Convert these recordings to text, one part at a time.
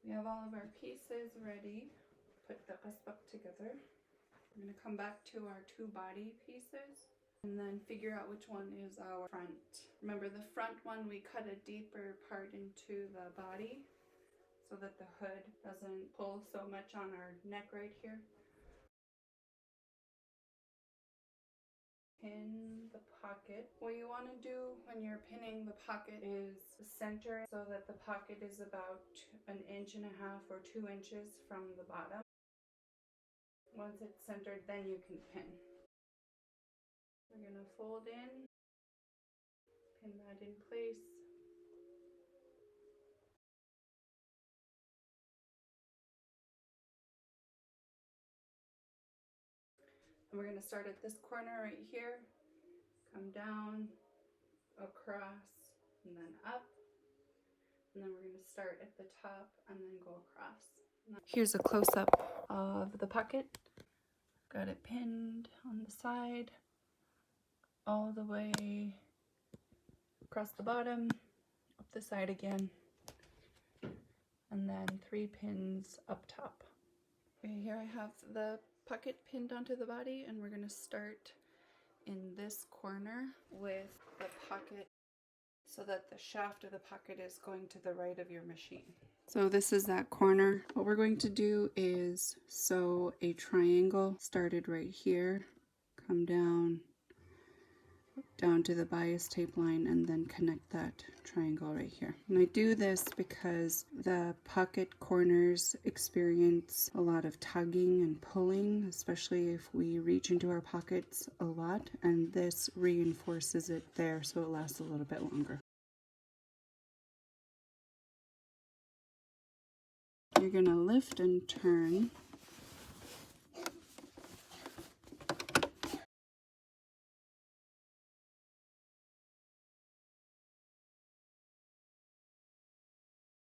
We have all of our pieces ready. Put the qasbaq together. We're going to come back to our two body pieces and then figure out which one is our front. Remember, the front one, we cut a deeper part into the body so that the hood doesn't pull so much on our neck right here. Pin the pocket. What you want to do when you're pinning the pocket is center so that the pocket is about 1.5 inches or 2 inches from the bottom. Once it's centered, then you can pin. We're going to fold in, pin that in place. And we're going to start at this corner right here, come down, across, and then up. And then we're going to start at the top and then go across. Here's a close-up of the pocket. Got it pinned on the side, all the way across the bottom, up the side again, and then 3 pins up top. Okay, here I have the pocket pinned onto the body, and we're going to start in this corner with the pocket so that the shaft of the pocket is going to the right of your machine. So this is that corner. What we're going to do is sew a triangle started right here, come down to the bias tape line, and then connect that triangle right here. And I do this because the pocket corners experience a lot of tugging and pulling, especially if we reach into our pockets a lot, and this reinforces it there so it lasts a little bit longer. You're going to lift and turn.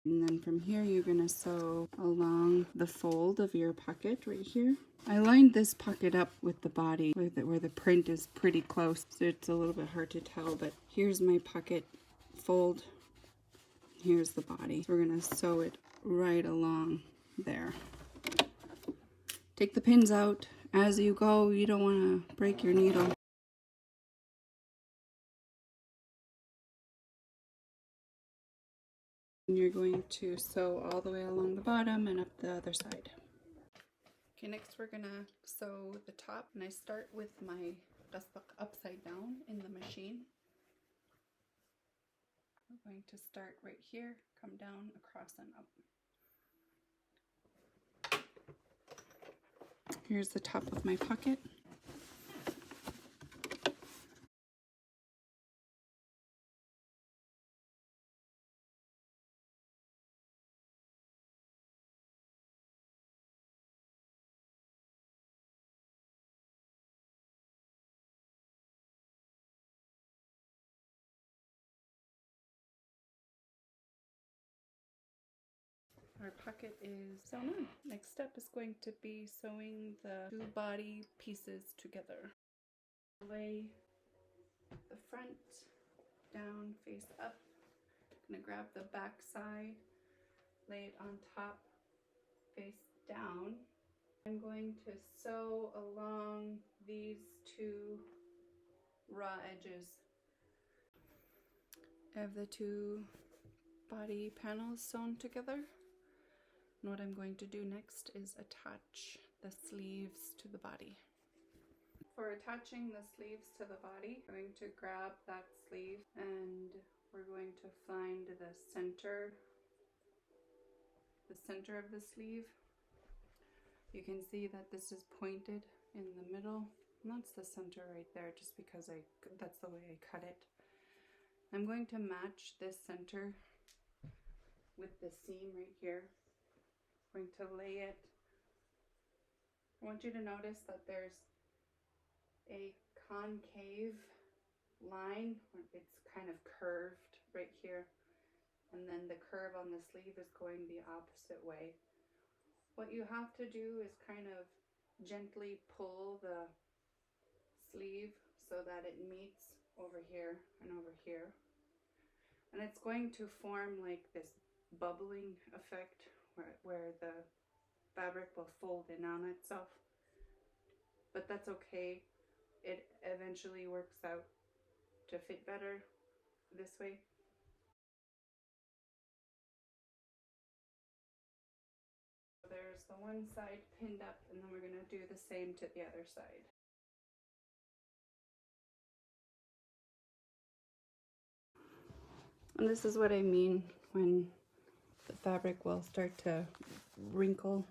And then from here, you're going to sew along the fold of your pocket right here. I lined this pocket up with the body where the print is pretty close, so it's a little bit hard to tell, but here's my pocket fold. Here's the body. So we're going to sew it right along there. Take the pins out as you go. You don't want to break your needle. And you're going to sew all the way along the bottom and up the other side. Okay, next we're gonna sew the top, and I start with my qasbaq upside down in the machine. We're going to start right here, come down, across, and up. Here's the top of my pocket. Our pocket is sewn on. Next step is going to be sewing the two body pieces together. Lay the front down, face up. I'm gonna grab the back side, lay it on top, face down. I'm going to sew along these two raw edges. I have the two body panels sewn together. And what I'm going to do next is attach the sleeves to the body. For attaching the sleeves to the body, I'm going to grab that sleeve and we're going to find the center of the sleeve. You can see that this is pointed in the middle, and that's the center right there, just because that's the way I cut it. I'm going to match this center with the seam right here. I'm going to lay it. I want you to notice that there's a concave line. It's kind of curved right here, and then the curve on the sleeve is going the opposite way. What you have to do is kind of gently pull the sleeve so that it meets over here and over here. And it's going to form like this bubbling effect where the fabric will fold in on itself. But that's okay. It eventually works out to fit better this way. There's the one side pinned up, and then we're going to do the same to the other side. And this is what I mean when the fabric will start to wrinkle.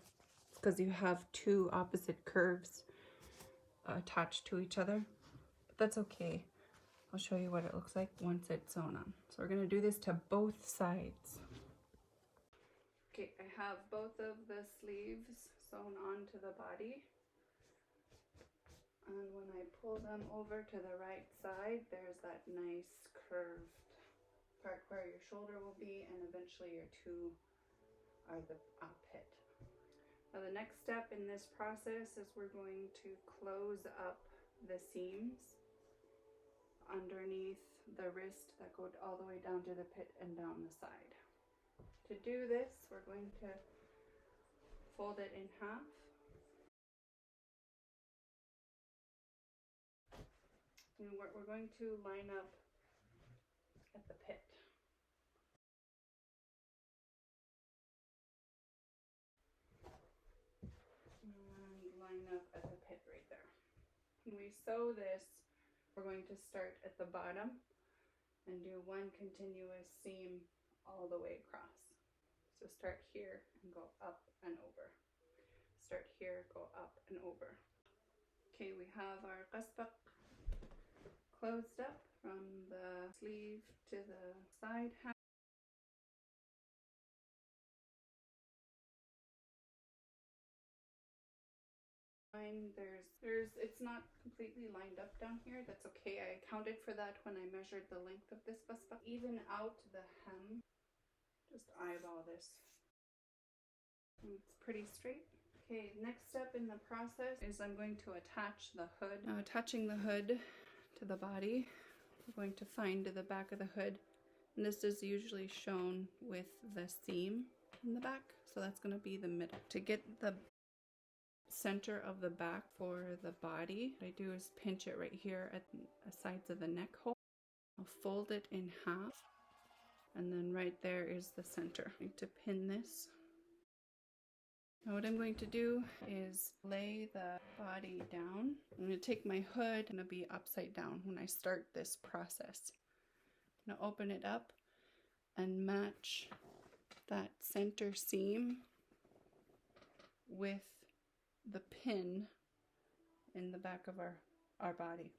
It's because you have two opposite curves attached to each other. But that's okay. I'll show you what it looks like once it's sewn on. So we're going to do this to both sides. Okay, I have both of the sleeves sewn onto the body. And when I pull them over to the right side, there's that nice curved part where your shoulder will be, and eventually your two are the armpit. Now the next step in this process is we're going to close up the seams underneath the wrist that go all the way down to the pit and down the side. To do this, we're going to fold it in half. And we're going to line up at the pit. And line up at the pit right there. When we sew this, we're going to start at the bottom and do one continuous seam all the way across. So start here and go up and over. Start here, go up and over. Okay, we have our qasbaq closed up from the sleeve to the side half. It's not completely lined up down here. That's okay. I accounted for that when I measured the length of this qasbaq. Even out the hem. Just eyeball this. It's pretty straight. Okay, next step in the process is I'm going to attach the hood. Now attaching the hood to the body, we're going to find the back of the hood. And this is usually shown with the seam in the back. So that's going to be the middle. To get the center of the back for the body, what I do is pinch it right here at the sides of the neck hole. I'll fold it in half. And then right there is the center. I need to pin this. Now what I'm going to do is lay the body down. I'm going to take my hood, and it'll be upside down when I start this process. I'm going to open it up and match that center seam with the pin in the back of our body.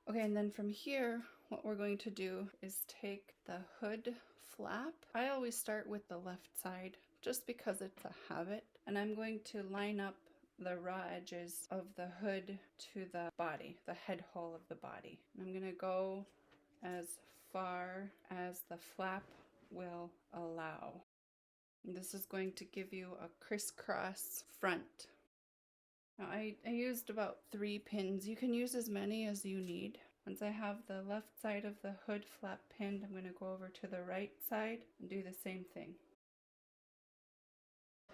Okay, and then from here, what we're going to do is take the hood flap. I always start with the left side just because it's a habit. And I'm going to line up the raw edges of the hood to the body, the head hole of the body. And I'm going to go as far as the flap will allow. And this is going to give you a crisscross front. Now I used about 3 pins. You can use as many as you need. Once I have the left side of the hood flap pinned, I'm going to go over to the right side and do the same thing.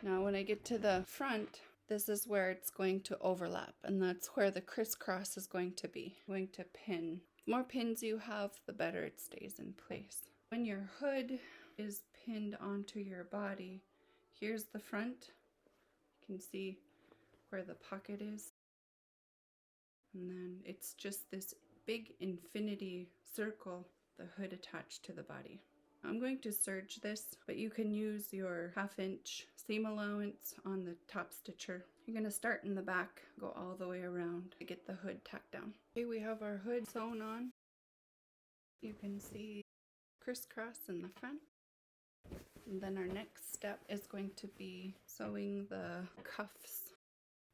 Now when I get to the front, this is where it's going to overlap, and that's where the crisscross is going to be. I'm going to pin. The more pins you have, the better it stays in place. When your hood is pinned onto your body, here's the front. You can see where the pocket is. And then it's just this big infinity circle, the hood attached to the body. I'm going to serge this, but you can use your 1/2 inch seam allowance on the top stitcher. You're going to start in the back, go all the way around to get the hood tacked down. Okay, we have our hood sewn on. You can see crisscross in the front. And then our next step is going to be sewing the cuffs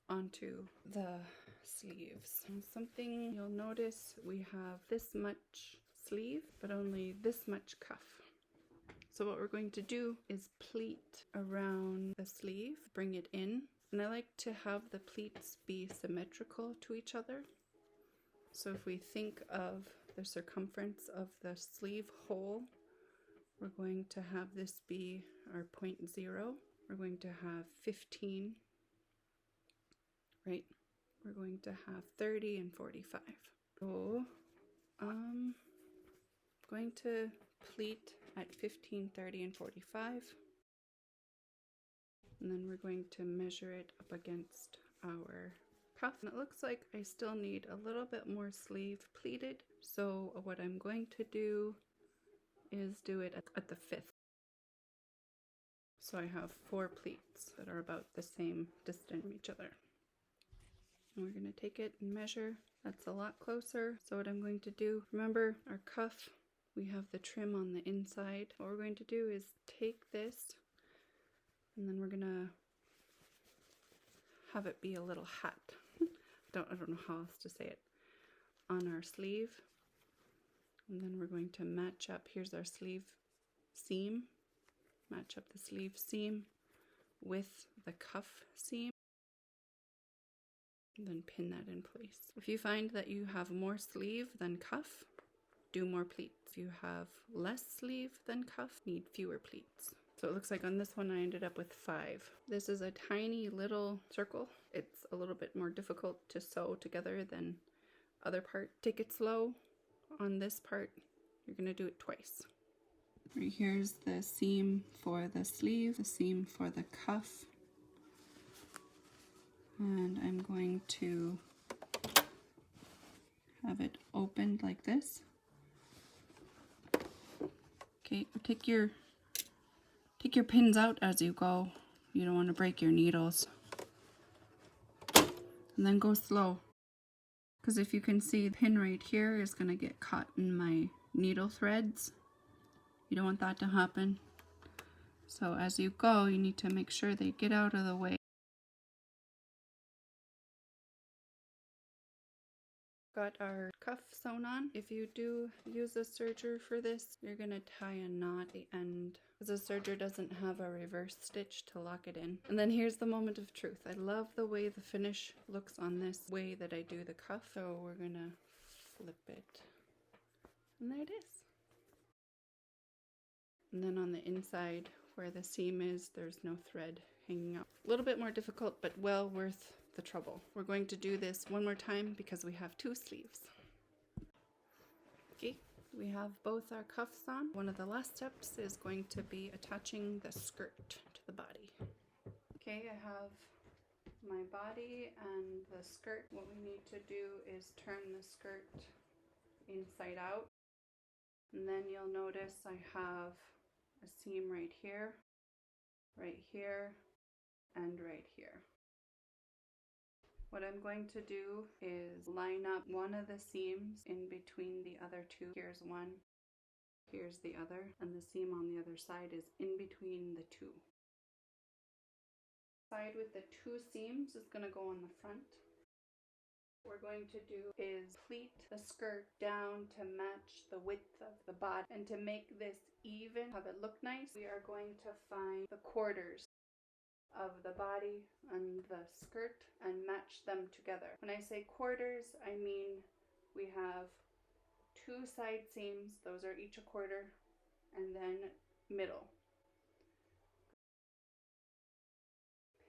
onto the sleeves. And something you'll notice, we have this much sleeve, but only this much cuff. So what we're going to do is pleat around the sleeve, bring it in. And I like to have the pleats be symmetrical to each other. So if we think of the circumference of the sleeve hole, We're going to have this be our 0.0. We're going to have 15, right? We're going to have 30 and 45. So going to pleat at 15, 30, and 45. And then we're going to measure it up against our cuff. And it looks like I still need a little bit more sleeve pleated. So what I'm going to do is do it at the 5th. So I have 4 pleats that are about the same distance from each other. And we're going to take it and measure. That's a lot closer. So what I'm going to do, remember our cuff, we have the trim on the inside. What we're going to do is take this and then we're going to have it be a little hat. I don't know how else to say it. On our sleeve. And then we're going to match up, here's our sleeve seam. Match up the sleeve seam with the cuff seam. And then pin that in place. If you find that you have more sleeve than cuff, do more pleats. If you have less sleeve than cuff, need fewer pleats. So it looks like on this one I ended up with 5. This is a tiny little circle. It's a little bit more difficult to sew together than other part. Take it slow. On this part, you're going to do it twice. Right here's the seam for the sleeve, the seam for the cuff. And I'm going to have it opened like this. Okay, take your pins out as you go. You don't want to break your needles. And then go slow. Because if you can see, the pin right here is going to get caught in my needle threads. You don't want that to happen. So as you go, you need to make sure they get out of the way. Got our cuff sewn on. If you do use a serger for this, you're going to tie a knot at the end, because the serger doesn't have a reverse stitch to lock it in. And then here's the moment of truth. I love the way the finish looks on this way that I do the cuff. So we're going to flip it. And there it is. And then on the inside where the seam is, there's no thread hanging out. A little bit more difficult, but well worth the trouble. We're going to do this one more time because we have 2 sleeves. Okay, we have both our cuffs on. One of the last steps is going to be attaching the skirt to the body. Okay, I have my body and the skirt. What we need to do is turn the skirt inside out. And then you'll notice I have a seam right here, and right here. What I'm going to do is line up one of the seams in between the other 2. Here's one, here's the other, and the seam on the other side is in between the 2. Side with the 2 seams is going to go on the front. What we're going to do is pleat the skirt down to match the width of the body. And to make this even, have it look nice, we are going to find the quarters of the body and the skirt and match them together. When I say quarters, I mean we have 2 side seams, those are each a quarter, and then middle.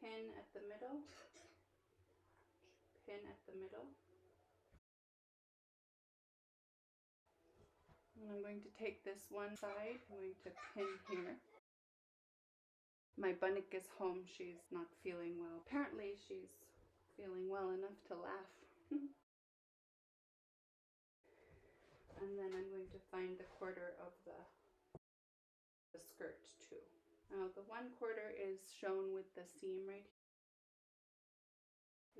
Pin at the middle, pin at the middle. And I'm going to take this one side, I'm going to pin here. My bunnick is home, she's not feeling well. Apparently she's feeling well enough to laugh. And then I'm going to find the quarter of the skirt too. Now the 1/4 is shown with the seam right here.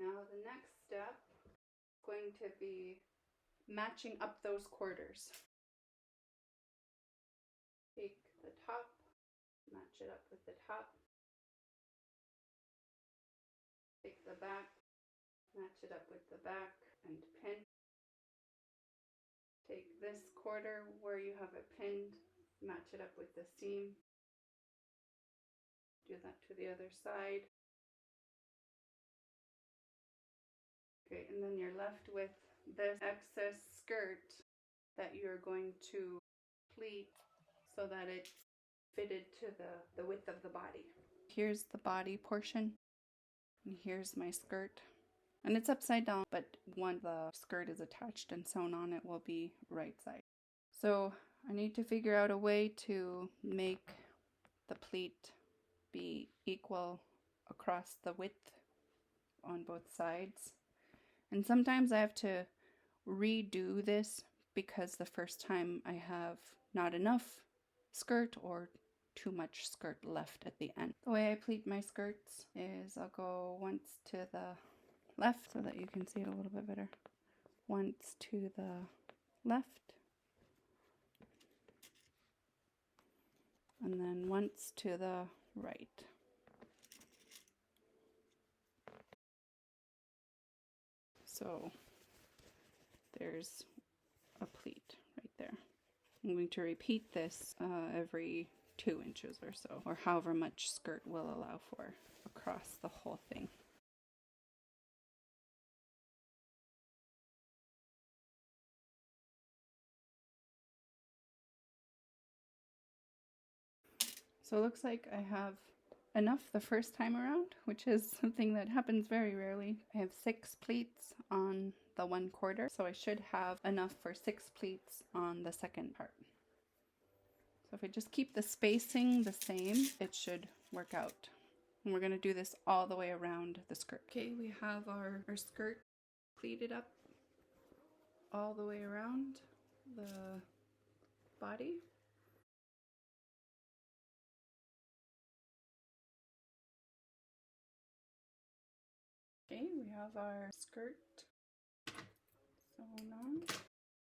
Now the next step is going to be matching up those quarters. Take the top, match it up with the top. Take the back, match it up with the back, and pin. Take this quarter where you have it pinned, match it up with the seam. Do that to the other side. Okay, and then you're left with this excess skirt that you're going to pleat so that it's fitted to the width of the body. Here's the body portion, and here's my skirt. And it's upside down, but when the skirt is attached and sewn on, it will be right side. So I need to figure out a way to make the pleat be equal across the width on both sides. And sometimes I have to redo this because the first time I have not enough skirt or too much skirt left at the end. The way I pleat my skirts is I'll go once to the left so that you can see it a little bit better. Once to the left. And then once to the right. So there's a pleat right there. I'm going to repeat this every 2 inches or so, or however much skirt will allow for across the whole thing. So it looks like I have enough the first time around, which is something that happens very rarely. I have 6 pleats on the 1/4, so I should have enough for 6 pleats on the second part. So if I just keep the spacing the same, it should work out. And we're going to do this all the way around the skirt. Okay, we have our skirt pleated up all the way around the body. Okay, we have our skirt sewn on,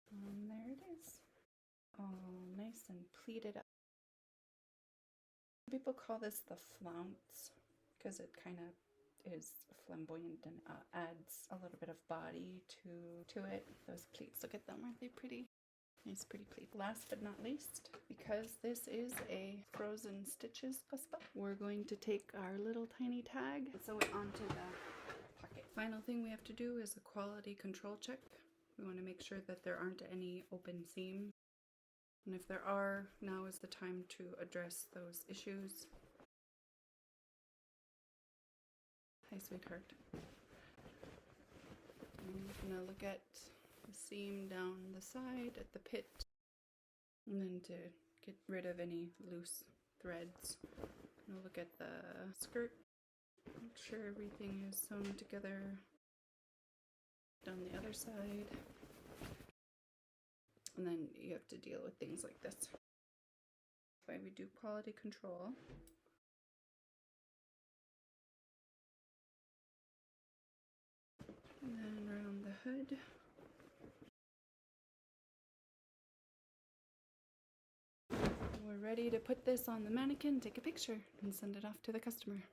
and there it is, all nice and pleated up. People call this the flounce because it kind of is flamboyant and adds a little bit of body to it. Those pleats, look at them, aren't they pretty? Nice pretty pleat. Last but not least, because this is a frozen stitches cuspa, we're going to take our little tiny tag and sew it onto the pocket. Final thing we have to do is a quality control check. We want to make sure that there aren't any open seams. And if there are, now is the time to address those issues. Hi, sweetheart. I'm going to look at the seam down the side at the pit, and then to get rid of any loose threads. I'm going to look at the skirt, make sure everything is sewn together. Down the other side. And then you have to deal with things like this. That's why we do quality control. And then around the hood. We're ready to put this on the mannequin, take a picture, and send it off to the customer.